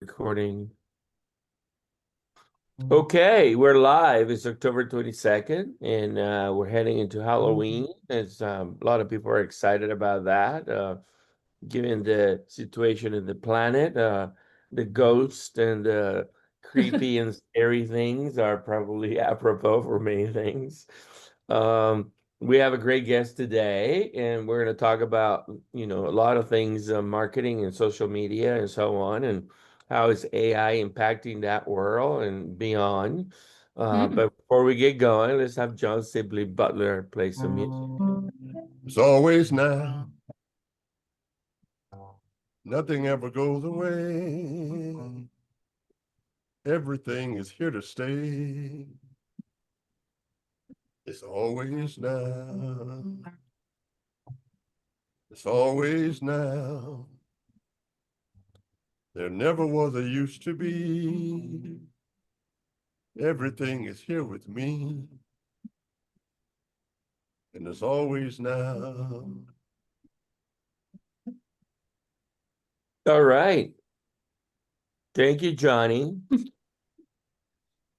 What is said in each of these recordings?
Recording. Okay, we're live. It's October 22nd, and we're heading into Halloween. As a lot of people are excited about that, given the situation in the planet. The ghosts and the creepy and scary things are probably apropos for many things. We have a great guest today, and we're going to talk about, a lot of things, marketing and social media and so on, and how is AI impacting that world and beyond. But before we get going, let's have John Sibley Butler play some music. It's always now. Nothing ever goes away. Everything is here to stay. It's always now. It's always now. There never was a used to be. Everything is here with me. And it's always now. All right. Thank you, Johnny.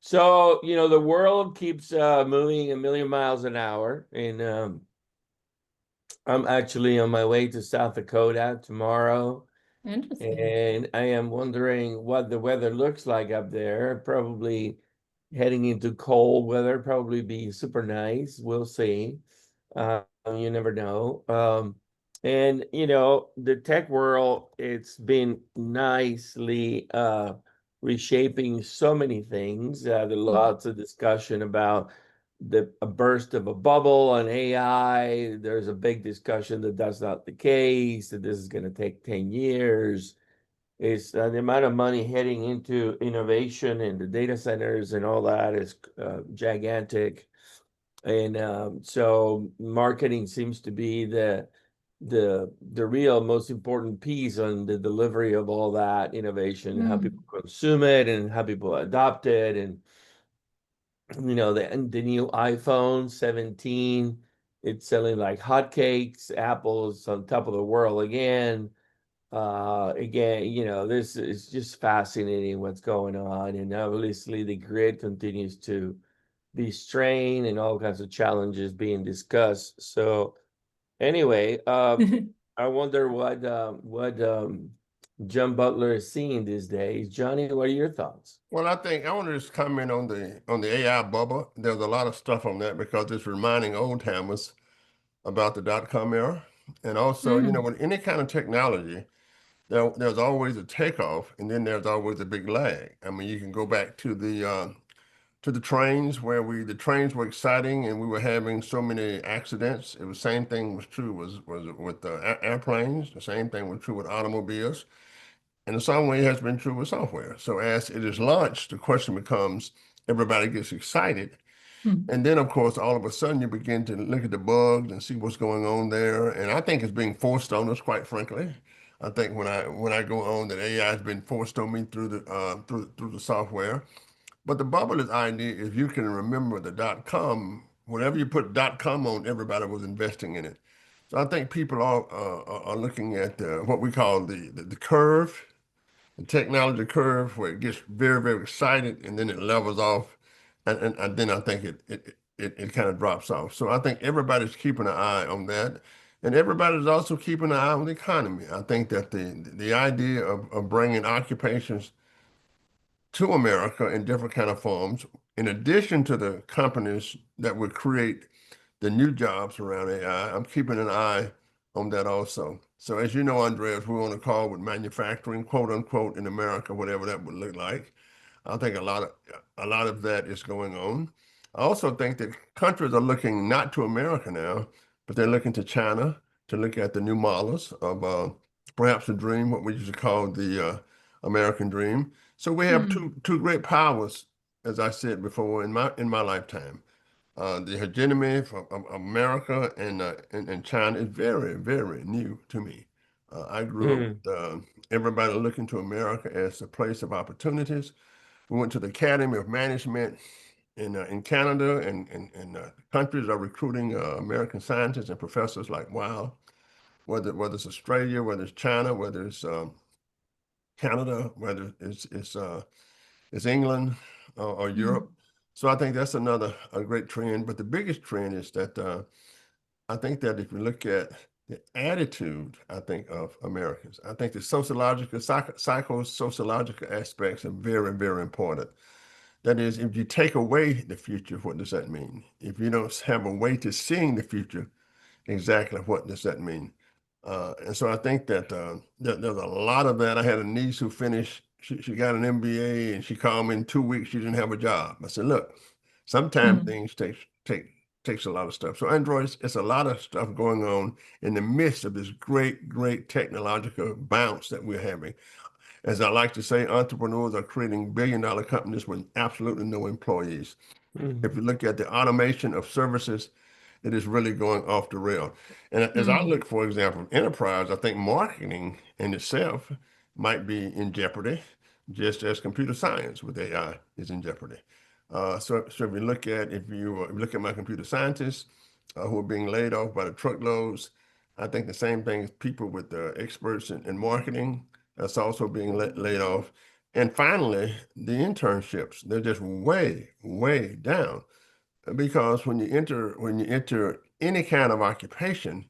So, the world keeps moving a million miles an hour, and I'm actually on my way to South Dakota tomorrow. Interesting. And I am wondering what the weather looks like up there. Probably heading into cold weather, probably be super nice. We'll see. You never know. And the tech world, it's been nicely reshaping so many things. There's lots of discussion about a burst of a bubble on AI. There's a big discussion that that's not the case, that this is going to take 10 years. It's the amount of money heading into innovation and the data centers and all that is gigantic. And so marketing seems to be the real most important piece on the delivery of all that innovation, how people consume it and how people adopt it. And the new iPhone 17, it's selling like hotcakes. Apple's on top of the world again. This is just fascinating what's going on. And obviously the grid continues to be strained and all kinds of challenges being discussed. So anyway, I wonder what John Butler is seeing these days. Johnny, what are your thoughts? Well, I think I want to just comment on the AI bubble. There's a lot of stuff on that because it's reminding old timers about the dot-com era. And also, with any kind of technology, there's always a takeoff, and then there's always a big lag. I mean, you can go back to the trains where the trains were exciting and we were having so many accidents. It was same thing was true was with the airplanes. The same thing was true with automobiles. And in some way, it has been true with software. So as it is launched, the question becomes, everybody gets excited. And then, of course, all of a sudden, you begin to look at the bugs and see what's going on there. And I think it's being forced on us, quite frankly. I think when I go on, that AI has been forced on me through the software. But the bubble is idea, if you can remember the .com, whenever you put .com on, everybody was investing in it. So I think people are looking at what we call the curve, the technology curve, where it gets very, very excited and then it levels off, and then I think it kind of drops off. So I think everybody's keeping an eye on that. And everybody's also keeping an eye on the economy. I think that the idea of bringing occupations to America in different kind of forms, in addition to the companies that would create the new jobs around AI, I'm keeping an eye on that also. So as you know, Andreas, we're on a call with manufacturing, quote unquote, in America, whatever that would look like. I think a lot of that is going on. I also think that countries are looking not to America now, but they're looking to China to look at the new models of perhaps the dream, what we used to call the American dream. So we have two great powers, as I said before, in my lifetime. The hegemony of America and China is very, very new to me. I grew up with everybody looking to America as a place of opportunities. We went to the Academy of Management in Canada, and countries are recruiting American scientists and professors like wow. Whether it's Australia, whether it's China, whether it's Canada, whether it's England or Europe. So I think that's a great trend. But the biggest trend is that I think that if you look at the attitude, I think, of Americans, I think the sociological, psychosociological aspects are very, very important. That is, if you take away the future, what does that mean? If you don't have a way to seeing the future, exactly what does that mean? And so I think that there's a lot of that. I had a niece who finished, she got an MBA and she called me in 2 weeks, she didn't have a job. I said, look, sometimes things takes a lot of stuff. So Android, it's a lot of stuff going on in the midst of this great technological bounce that we're having. As I like to say, entrepreneurs are creating billion-dollar companies with absolutely no employees. If you look at the automation of services, it is really going off the rail. And as I look, for example, enterprise, I think marketing in itself might be in jeopardy, just as computer science with AI is in jeopardy. So if you look at my computer scientists who are being laid off by the truckloads, I think the same thing as people with experts in marketing that's also being laid off. And finally, the internships, they're just way down because when you enter any kind of occupation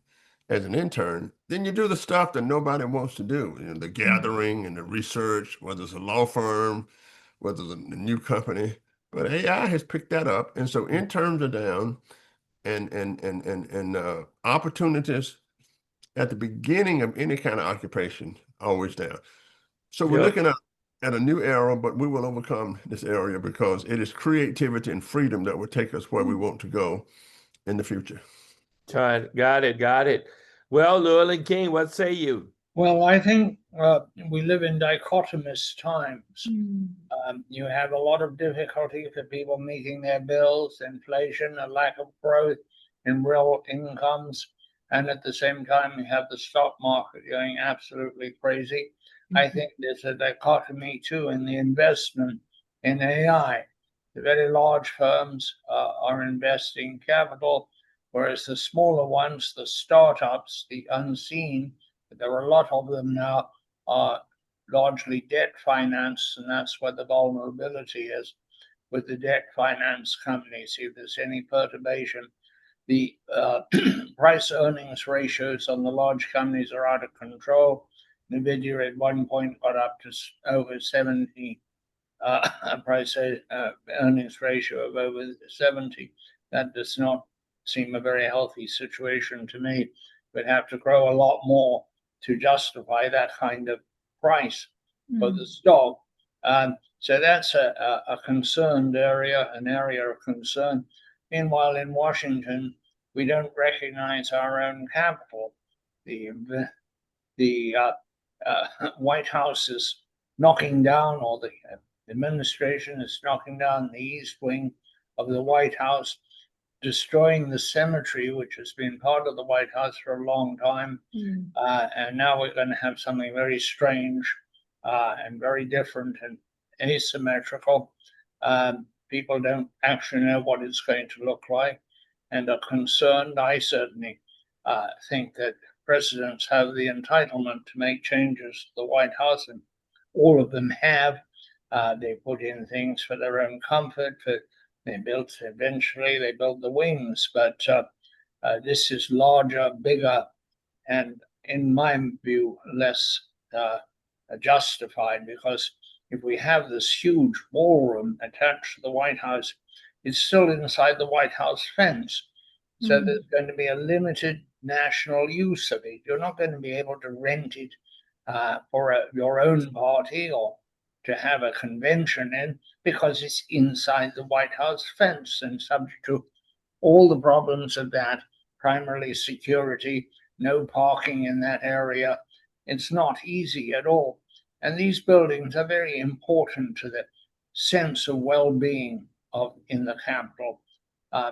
as an intern, then you do the stuff that nobody wants to do, the gathering and the research, whether it's a law firm, whether it's a new company. But AI has picked that up, and so interns are down, and opportunities at the beginning of any kind of occupation always down. So we're Yep. looking at a new era, but we will overcome this area because it is creativity and freedom that will take us where we want to go in the future. Got it. Got it. Well, Llewellyn King, what say you? Well, I think we live in dichotomous times. You have a lot of difficulty for people meeting their bills, inflation, a lack of growth in real incomes, and at the same time, you have the stock market going absolutely crazy. I think there's a dichotomy too in the investment in AI. The very large firms are investing capital, whereas the smaller ones, the startups, the unseen, there are a lot of them now, are largely debt financed, and that's where the vulnerability is with the debt finance companies. If there's any perturbation, the price earnings ratios on the large companies are out of control. Nvidia at one point got up to over 70, a price earnings ratio of over 70. That does not seem a very healthy situation to me. We'd have to grow a lot more to justify that kind of price for the stock. So that's a concerned area, an area of concern. Meanwhile, in Washington, we don't recognize our own capital. The White House is knocking down, or the administration is knocking down the East Wing of the White House, destroying the cemetery, which has been part of the White House for a long time. And now we're going to have something very strange and very different and asymmetrical. People don't actually know what it's going to look like and are concerned. I certainly think that presidents have the entitlement to make changes to the White House, and all of them have. They put in things for their own comfort. They built the wings, but this is larger, bigger, and in my view, less justified, because if we have this huge ballroom attached to the White House, it's still inside the White House fence. So there's going to be a limited national use of it. You're not going to be able to rent it for your own party or to have a convention in, because it's inside the White House fence and subject to all the problems of that, primarily security, no parking in that area. It's not easy at all. And these buildings are very important to the sense of well-being in the Capitol.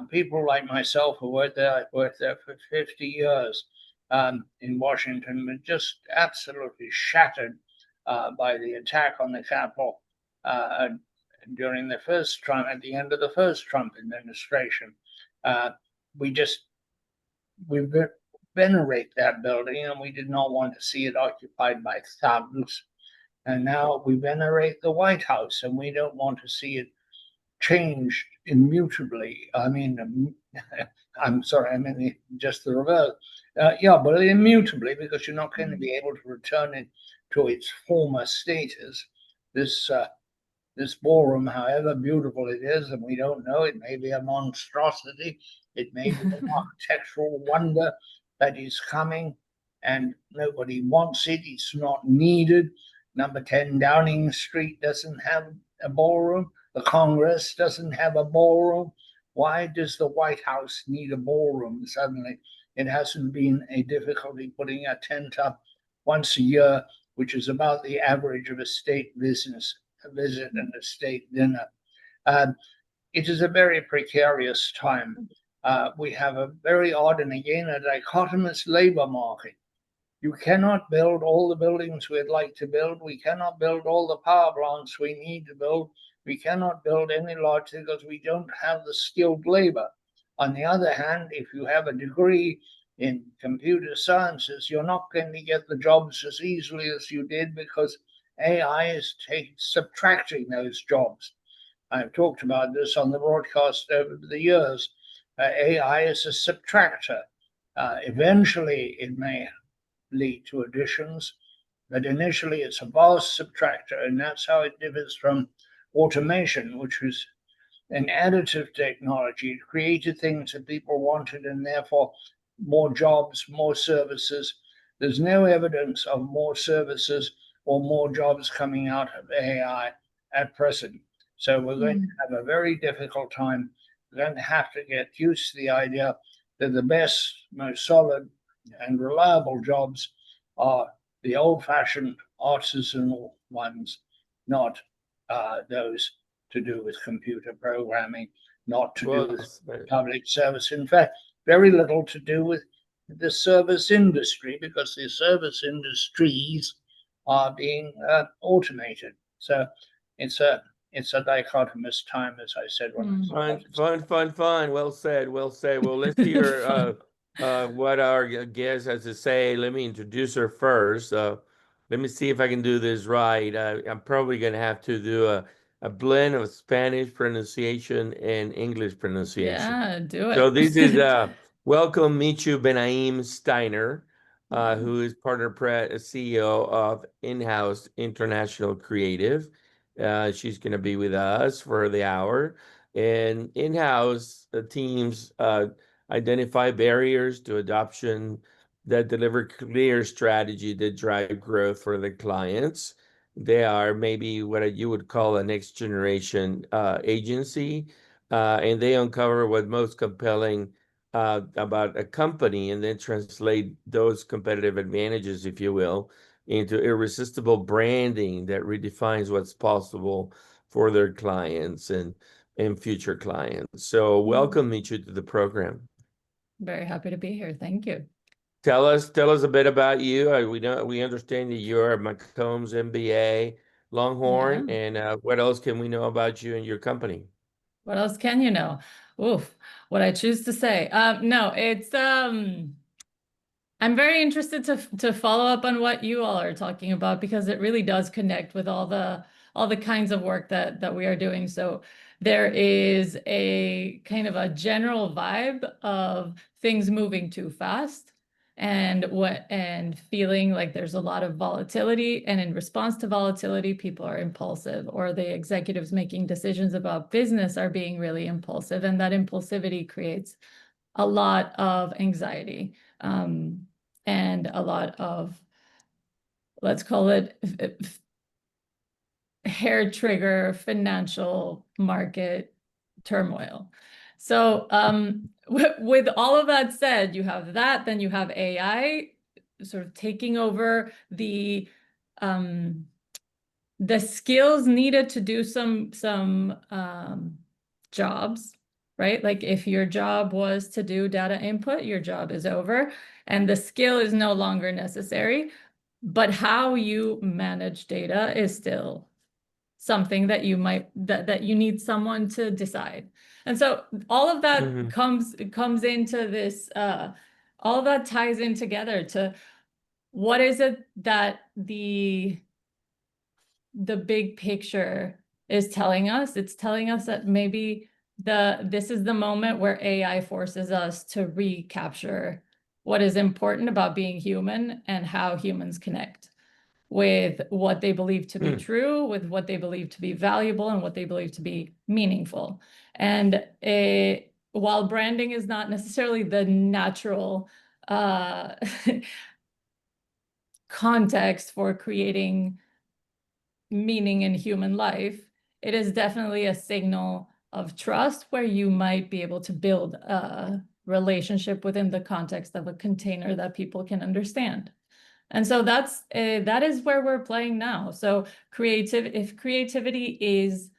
People like myself who worked there for 50 years in Washington were just absolutely shattered by the attack on the Capitol during the first Trump, at the end of the first Trump administration. We venerate that building, and we did not want to see it occupied by thugs. And now we venerate the White House, and we don't want to see it changed immutably. I mean, I'm sorry, I mean just the reverse. Yeah, but immutably, because you're not going to be able to return it to its former status. This ballroom, however beautiful it is, and we don't know, it may be a monstrosity, it may be an architectural wonder that is coming, and nobody wants it. It's not needed. Number 10 Downing Street doesn't have a ballroom. The Congress doesn't have a ballroom. Why does the White House need a ballroom suddenly? It hasn't been a difficulty putting a tent up once a year, which is about the average of a state business, a visit and a state dinner. It is a very precarious time. We have a very odd and again a dichotomous labor market. You cannot build all the buildings we'd like to build. We cannot build all the power plants we need to build. We cannot build any large because we don't have the skilled labor. On the other hand, if you have a degree in computer sciences, you're not going to get the jobs as easily as you did because AI is subtracting those jobs. I've talked about this on the broadcast over the years. AI is a subtractor. Eventually, it may lead to additions, but initially it's a vast subtractor, and that's how it differs from automation, which was an additive technology. It created things that people wanted, and therefore more jobs, more services. There's no evidence of more services or more jobs coming out of AI at present. So we're going to have a very difficult time. We're going to have to get used to the idea that the best, most solid, and reliable jobs are the old-fashioned artisanal ones, not those to do with computer programming, not to do with public service. In fact, very little to do with the service industry, because the service industries are being automated. So it's a dichotomous time, as I said. Fun. Well said. Well, let's hear what our guest has to say. Let me introduce her first. Let me see if I can do this right. I'm probably going to have to do a blend of Spanish pronunciation and English pronunciation. Yeah, do it. So this is welcome Michu Benaim Steiner, who is partner CEO of In-House International Creative. She's going to be with us for the hour. And in-house teams identify barriers to adoption that deliver clear strategy that drive growth for the clients. They are maybe what you would call a next generation agency, and they uncover what most compelling about a company and then translate those competitive advantages, if you will, into irresistible branding that redefines what's possible for their clients and future clients. So welcome, Michu, to the program. Very happy to be here. Thank you. Tell us a bit about you. We understand that you're a Macombs MBA, Longhorn, and what else can we know about you and your company? What else can you know? Oof, what I choose to say. No, it's I'm very interested to follow up on what you all are talking about, because it really does connect with all the kinds of work that we are doing. So there is a kind of a general vibe of things moving too fast and feeling like there's a lot of volatility, and in response to volatility, people are impulsive, or the executives making decisions about business are being really impulsive, and that impulsivity creates a lot of anxiety. And a lot of, let's call it hair trigger financial market turmoil. So with all of that said, you have that, then you have AI sort of taking over the skills needed to do some jobs, right? Like if your job was to do data input, your job is over and the skill is no longer necessary, but how you manage data is still something that that you need someone to decide. And so all of that comes into this, all of that ties in together to what is it that the the big picture is telling us. It's telling us that maybe this is the moment where AI forces us to recapture what is important about being human and how humans connect with what they believe to be true, with what they believe to be valuable, and what they believe to be meaningful. And while branding is not necessarily the natural context for creating meaning in human life, it is definitely a signal of trust where you might be able to build a relationship within the context of a container that people can understand. And so that is where we're playing now. So if creativity is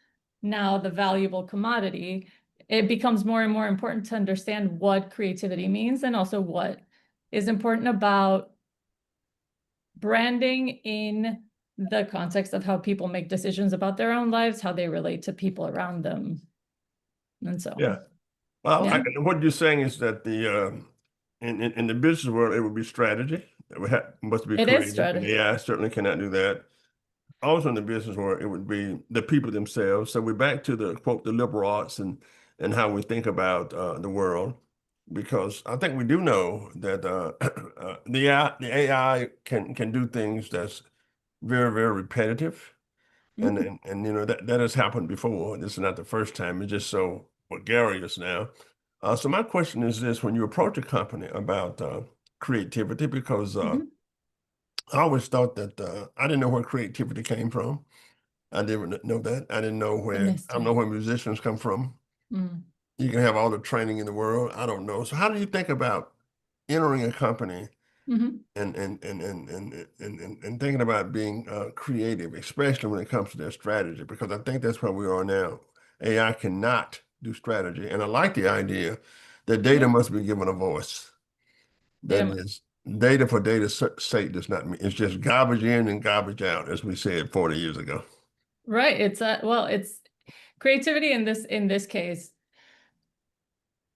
now the valuable commodity, it becomes more and more important to understand what creativity means and also what is important about branding in the context of how people make decisions about their own lives, how they relate to people around them, and so on. Yeah. Well, Yeah. what you're saying is that in the business world, it would be strategy. Must be It is creative, and strategy. AI certainly cannot do that. Also in the business world, it would be the people themselves. So we're back to the quote, the liberal arts and how we think about the world, because I think we do know that the AI can do things that's very, very repetitive. And you know that has happened before. This is not the first time. It's just so gregarious now. So my question is this: when you approach a company about creativity, because I always thought that I didn't know where creativity came from. I didn't know that. I didn't know The where I don't know mystery. where musicians come from. Mm. You can have all the training in the world. I don't know. So how do you think about entering a company Mhm. and thinking about being creative, especially when it comes to their strategy? Because I think that's where we are now. AI cannot do strategy, and I like the idea that data Yeah. must be given a voice. That Data. is, data for data's sake does not mean it's just garbage in and garbage out, as we said 40 years ago. Right. It's creativity in this case.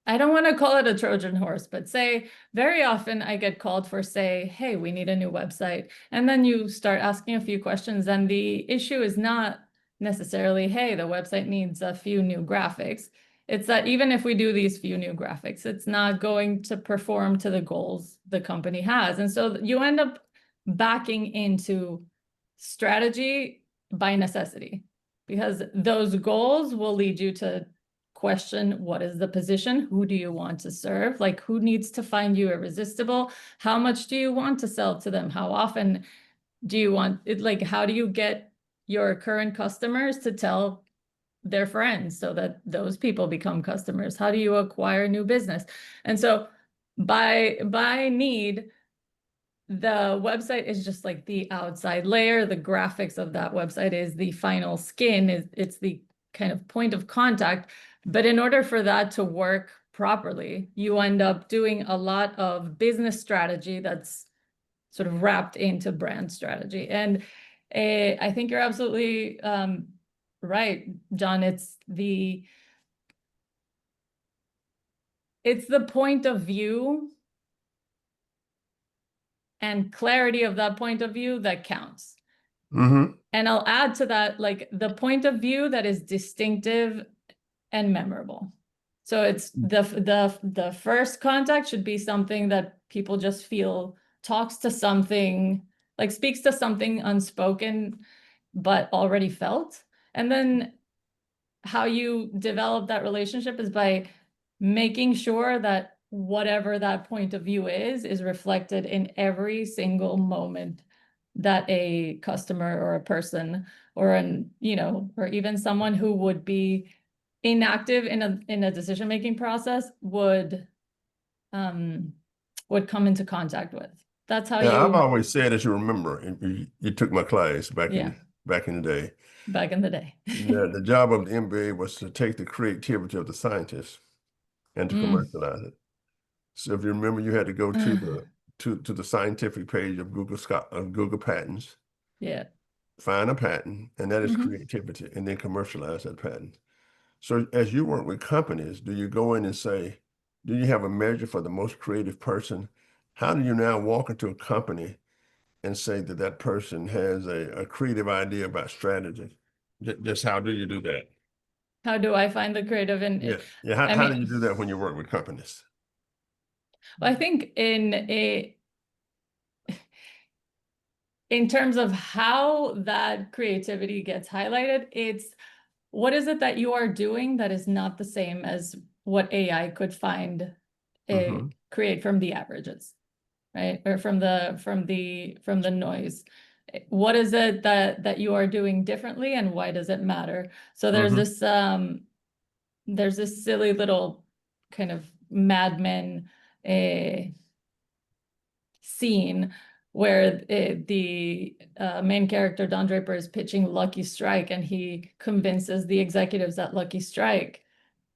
I don't want to call it a Trojan horse, but say very often I get called for, say, hey, we need a new website. And then you start asking a few questions, and the issue is not necessarily, hey, the website needs a few new graphics. It's that even if we do these few new graphics, it's not going to perform to the goals the company has. And so you end up backing into strategy by necessity, because those goals will lead you to question, what is the position? Who do you want to serve? Like, who needs to find you irresistible? How much do you want to sell to them? How often do you want it? Like, how do you get your current customers to tell their friends so that those people become customers? How do you acquire new business? And so by need, the website is just like the outside layer. The graphics of that website is the final skin. It's the kind of point of contact. But in order for that to work properly, you end up doing a lot of business strategy that's sort of wrapped into brand strategy. And I think you're absolutely right, John. It's the point of view and clarity of that point of view that counts. Mm-hmm. And I'll add to that, like, the point of view that is distinctive and memorable. So it's the first contact should be something that people just feel talks to something, like speaks to something unspoken, but already felt. And then how you develop that relationship is by making sure that whatever that point of view is reflected in every single moment that a customer or a person or or even someone who would be inactive in a decision-making process would come into contact with. That's how Yeah, I've you, always said, as you remember, you took my class back yeah, in the day. back in the day. The job of the MBA was to take the creativity of the scientists and to commercialize it. So if you remember, you had to go to the scientific page of Google Patents, Yeah. find a patent, and that is Mhm. creativity, and then commercialize that patent. So as you work with companies, do you go in and say, do you have a measure for the most creative person? How do you now walk into a company and say that that person has a creative idea about strategy. Just how do you do that? How do I find the creative? And Yeah, yeah. I How do mean, you do that when you work with companies? I think in terms of how that creativity gets highlighted, it's what is it that you are doing that is not the same as what AI could find create from the averages, right? Or from the noise. What is it that you are doing differently, and why does it matter? So there's this silly little kind of Mad Men scene where the main character, Don Draper, is pitching Lucky Strike, and he convinces the executives at Lucky Strike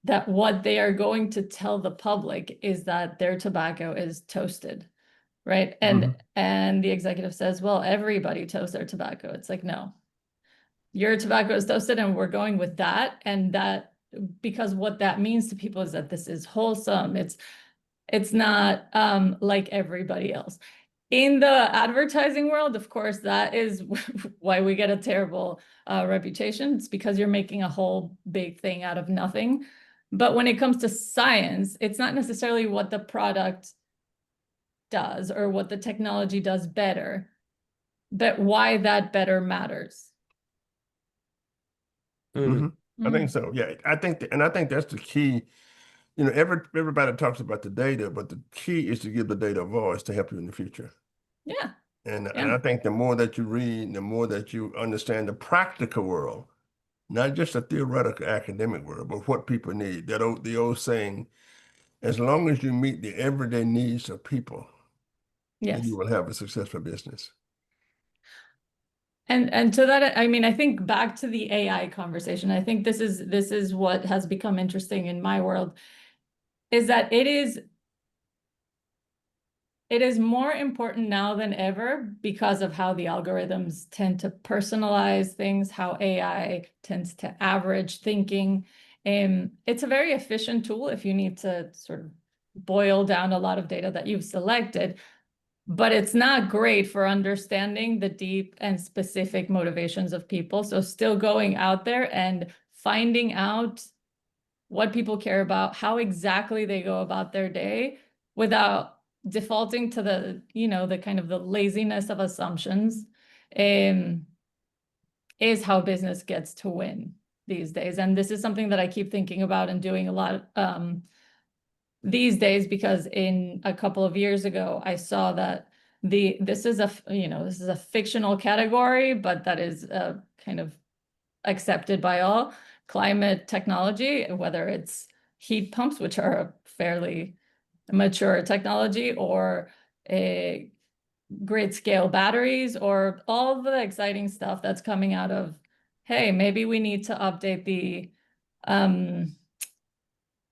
that what they are going to tell the public is that their tobacco is toasted, right? And the executive says, well, everybody toasts their tobacco. It's like, no, your tobacco is toasted, and we're going with that. And that, because what that means to people is that this is wholesome. It's not like everybody else. In the advertising world, of course, that is why we get a terrible reputation. It's because you're making a whole big thing out of nothing. But when it comes to science, it's not necessarily what the product does or what the technology does better, but why that better matters. I think so. Yeah, I think that's the key. You know, everybody talks about the data, but the key is to give the data a voice to help you in the future. Yeah. And I think the more that you read, the more that you understand the practical world, not just the theoretical academic world, but what people need. The old saying, as long as you meet the everyday needs of people, then you will have a successful business. And to that, I mean, I think back to the AI conversation, I think this is what has become interesting in my world, is that it is more important now than ever because of how the algorithms tend to personalize things, how AI tends to average thinking. It's a very efficient tool if you need to sort of boil down a lot of data that you've selected, but it's not great for understanding the deep and specific motivations of people. So still going out there and finding out what people care about, how exactly they go about their day without defaulting to the, the kind of the laziness of assumptions, is how business gets to win these days. And this is something that I keep thinking about and doing a lot these days, because in a couple of years ago, I saw that this is a fictional category, but that is kind of accepted by all. Climate technology, whether it's heat pumps, which are a fairly mature technology, or a grid scale batteries, or all the exciting stuff that's coming out of, hey, maybe we need to update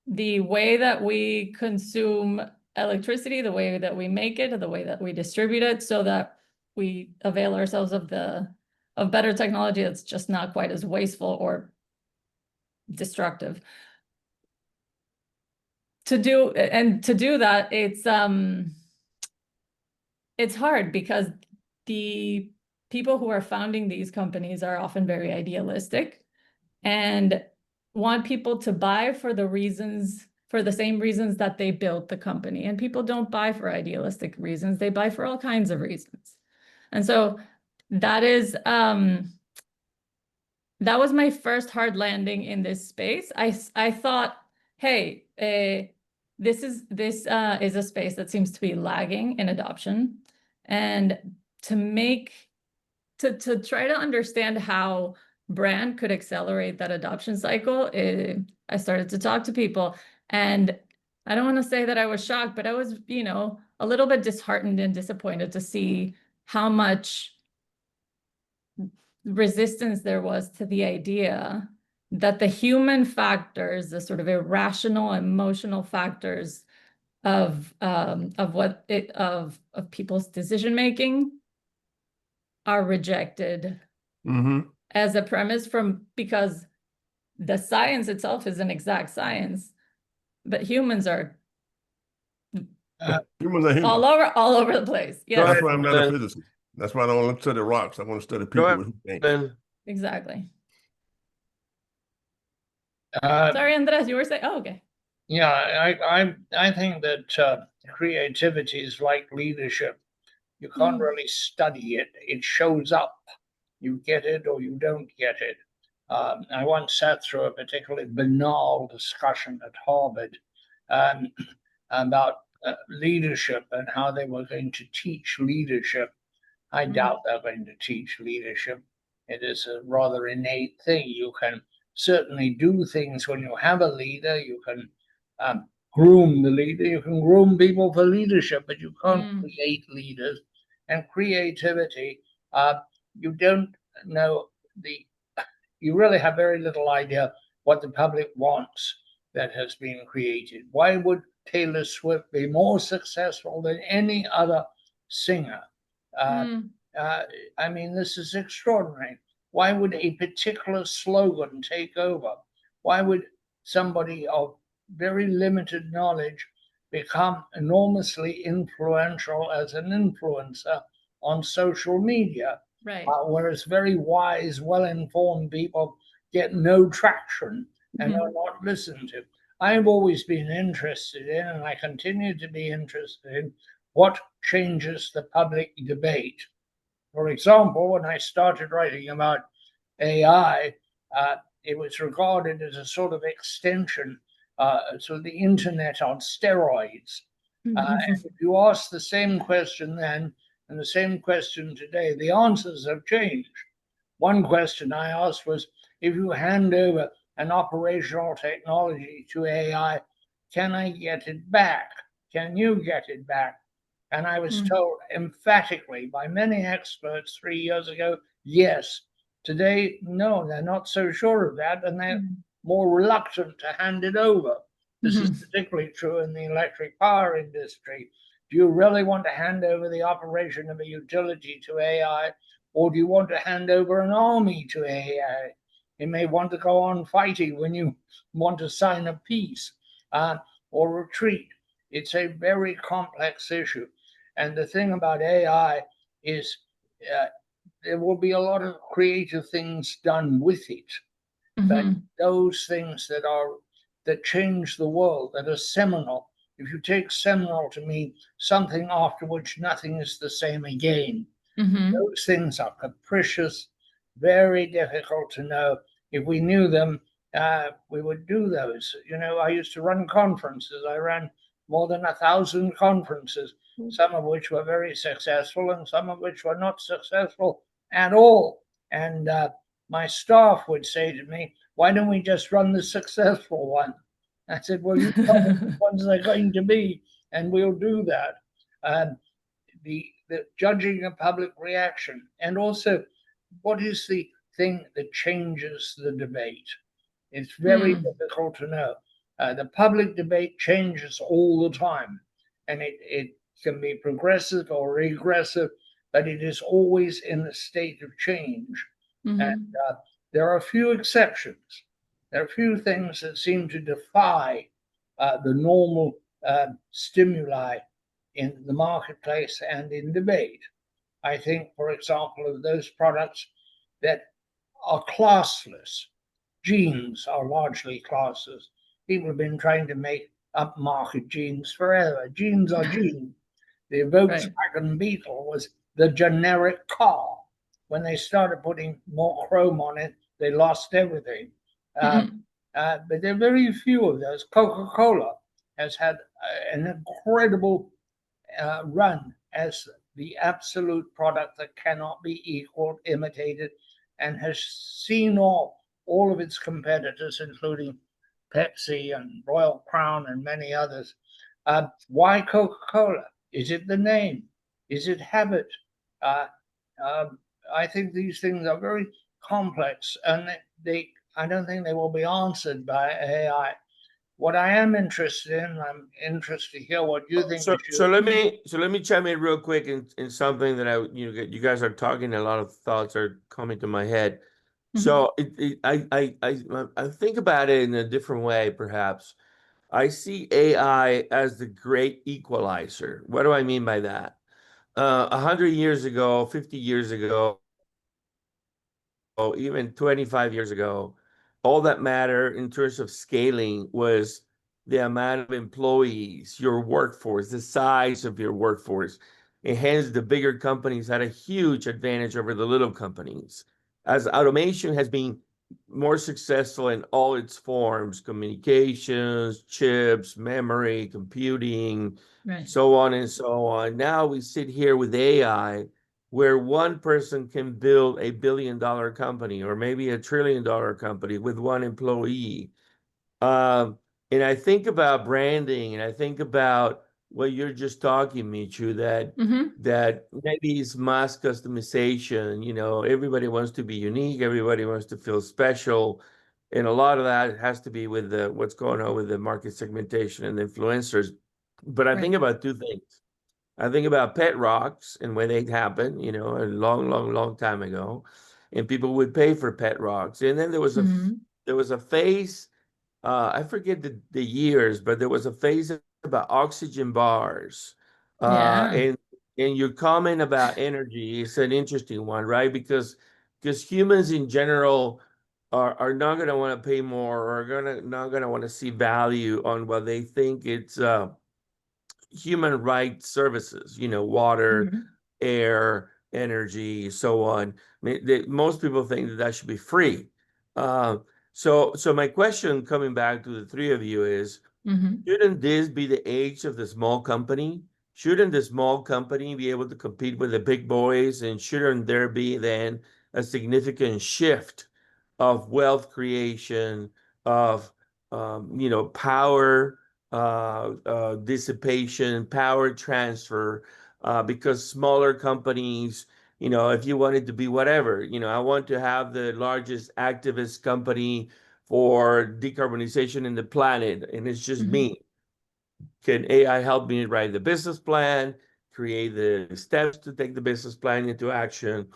the way that we consume electricity, the way that we make it, the way that we distribute it, so that we avail ourselves of better technology that's just not quite as wasteful or destructive. To do that, it's hard because the people who are founding these companies are often very idealistic and want people to buy for the same reasons that they built the company. And people don't buy for idealistic reasons, they buy for all kinds of reasons. And so that was my first hard landing in this space. I thought, hey, this is a space that seems to be lagging in adoption, and to try to understand how brand could accelerate that adoption cycle, I started to talk to people, and I don't want to say that I was shocked, but I was, a little bit disheartened and disappointed to see how much resistance there was to the idea that the human factors, the sort of irrational emotional factors of people's decision making are rejected as a premise because the science itself is an exact science, but humans are humans are human. all over the place. Yes. That's why I'm not a physicist. That's why I don't want to study rocks. I want to study Go people ahead, who think. Lynn. Exactly. Uh, Sorry, Andres, you were saying, oh, okay. Yeah, I think that creativity is like leadership. You can't really study it. It shows up. You get it or you don't get it. I once sat through a particularly banal discussion at Harvard um, about leadership and how they were going to teach leadership. I doubt they're going to teach leadership. It is a rather innate thing. You can certainly do things when you have a leader. You can groom the leader. You can groom people for leadership, but you can't create leaders. And creativity, you don't know the. You really have very little idea what the public wants that has been created. Why would Taylor Swift be more successful than any other singer? I mean, this is extraordinary. Why would a particular slogan take over? Why would somebody of very limited knowledge become enormously influential as an influencer on social media? Right. Whereas very wise, well-informed people get no traction and are not listened to. I've always been interested in, and I continue to be interested in, what changes the public debate. For example, when I started writing about AI, it was regarded as a sort of extension to the internet on steroids. And if you ask the same question then and the same question today, the answers have changed. One question I asked was, if you hand over an operational technology to AI, can I get it back? Can you get it back? And I was told emphatically by many experts 3 years ago, yes. Today, no, they're not so sure of that, and they're more reluctant to hand it over. This is particularly true in the electric power industry. Do you really want to hand over the operation of a utility to AI, or do you want to hand over an army to AI? You may want to go on fighting when you want to sign a peace or retreat. It's a very complex issue. And the thing about AI is there will be a lot of creative things done with it. But those things that change the world, that are seminal, if you take seminal to mean something after which nothing is the same again, those things are capricious, very difficult to know. If we knew them, we would do those. You know, I used to run conferences. I ran more than 1,000 conferences, some of which were very successful and some of which were not successful at all. And my staff would say to me, why don't we just run the successful one? I said, well, you tell me which ones they're going to be, and we'll do that. The judging of public reaction, and also what is the thing that changes the debate? It's very difficult to know. The public debate changes all the time, and it can be progressive or regressive, but it is always in a state of change. And there are a few exceptions. There are a few things that seem to defy the normal stimuli in the marketplace and in debate. I think, for example, of those products that are classless. Jeans are largely classless. People have been trying to make upmarket jeans forever. Jeans are jeans. The Volkswagen Beetle was the generic car. When they started putting more chrome on it, they lost everything. But there are very few of those. Coca-Cola has had an incredible run as the absolute product that cannot be equaled, imitated, and has seen off all of its competitors, including Pepsi and Royal Crown and many others. Why Coca-Cola? Is it the name? Is it habit? I think these things are very complex, and I don't think they will be answered by AI. What I am interested in, I'm interested to hear what you think. So let me chime in real quick in something that you guys are talking. A lot of thoughts are coming to my head. So I think about it in a different way, perhaps. I see AI as the great equalizer. What do I mean by that? 100 years ago, 50 years ago, or even 25 years ago, all that mattered in terms of scaling was the amount of employees, your workforce, the size of your workforce. And hence, the bigger companies had a huge advantage over the little companies. As automation has been more successful in all its forms, communications, chips, memory, computing, Right. so on and so on. Now we sit here with AI, where one person can build a billion-dollar company or maybe a trillion-dollar company with one employee. And I think about branding, and I think about what you're just talking, Michu, that maybe it's mass customization. You know, everybody wants to be unique, everybody wants to feel special. And a lot of that has to be with what's going on with the market segmentation and influencers. But I think Right. about two things. I think about pet rocks and when they happened, you know, a long, long, long time ago, and people would pay for pet rocks. And then there was a phase, I forget the years, but there was a phase about oxygen bars. Yeah. And your comment about energy is an interesting one, right? Because humans in general are not going to want to pay more, or are not going to want to see value on what they think it's human rights services, you know, water, air, energy, so on. I mean, most people think that that should be free. So my question, coming back to the three of you, is, shouldn't this be the age of the small company? Shouldn't the small company be able to compete with the big boys? And shouldn't there be then a significant shift of wealth creation, of power dissipation, power transfer, because smaller companies, you know, if you wanted to be whatever, you know, I want to have the largest activist company for decarbonization in the planet, and it's just me. Can AI help me write the business plan, create the steps to take the business plan into action?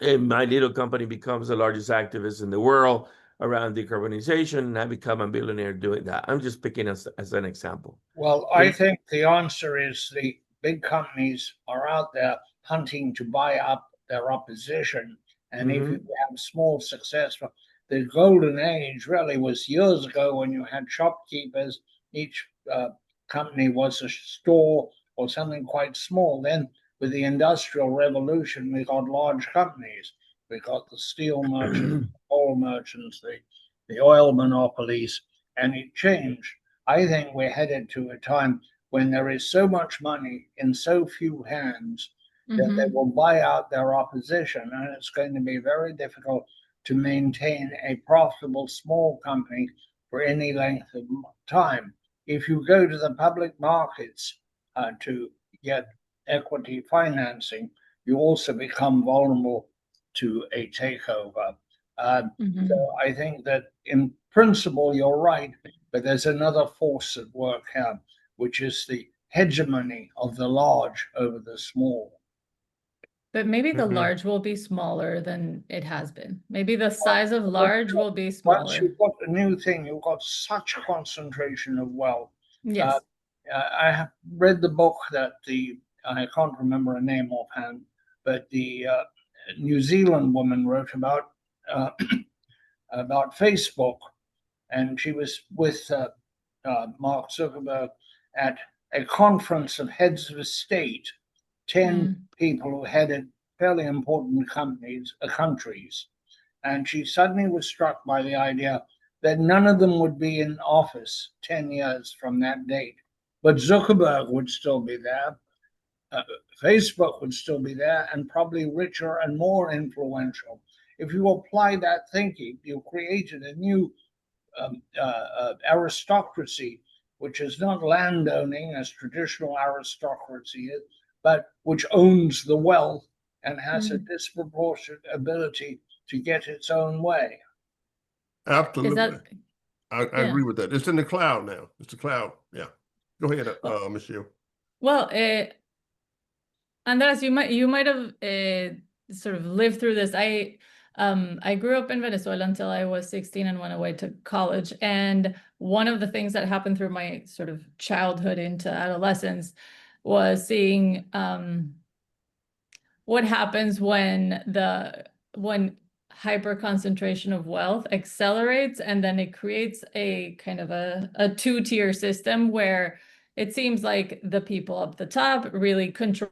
And my little company becomes the largest activist in the world around decarbonization, and I become a billionaire doing that. I'm just picking as an example. Well, I think the answer is the big companies are out there hunting to buy up their opposition. And if you have small success, the golden age really was years ago when you had shopkeepers. Each company was a store or something quite small. Then with the Industrial Revolution, we got large companies. We got the steel merchants, the coal merchants, the oil monopolies, and it changed. I think we're headed to a time when there is so much money in so few hands that they will buy out their opposition, and it's going to be very difficult to maintain a profitable small company for any length of time. If you go to the public markets to get equity financing, you also become vulnerable to a takeover. So I think that in principle, you're right, but there's another force at work here, which is the hegemony of the large over the small. But maybe the large will be smaller than it has been. Maybe the size of large will be smaller. Once you've got a new thing, you've got such concentration of wealth. Yes. I have read the book that I can't remember her name offhand, but the New Zealand woman wrote about Facebook, and she was with Mark Zuckerberg at a conference of heads of state, 10 people who headed fairly important countries. And she suddenly was struck by the idea that none of them would be in office 10 years from that date. But Zuckerberg would still be there. Facebook would still be there, and probably richer and more influential. If you apply that thinking, you created a new aristocracy, which is not landowning as traditional aristocracy is, but which owns the wealth and has a disproportionate ability to get its own way. Absolutely. I agree with that. It's in the cloud now. It's the cloud. Yeah. Go ahead, Michelle. Well, Andres, you might have sort of lived through this. I grew up in Venezuela until I was 16 and went away to college. And one of the things that happened through my sort of childhood into adolescence was seeing what happens when hyper concentration of wealth accelerates, and then it creates a kind of a two-tier system where it seems like the people up the top really control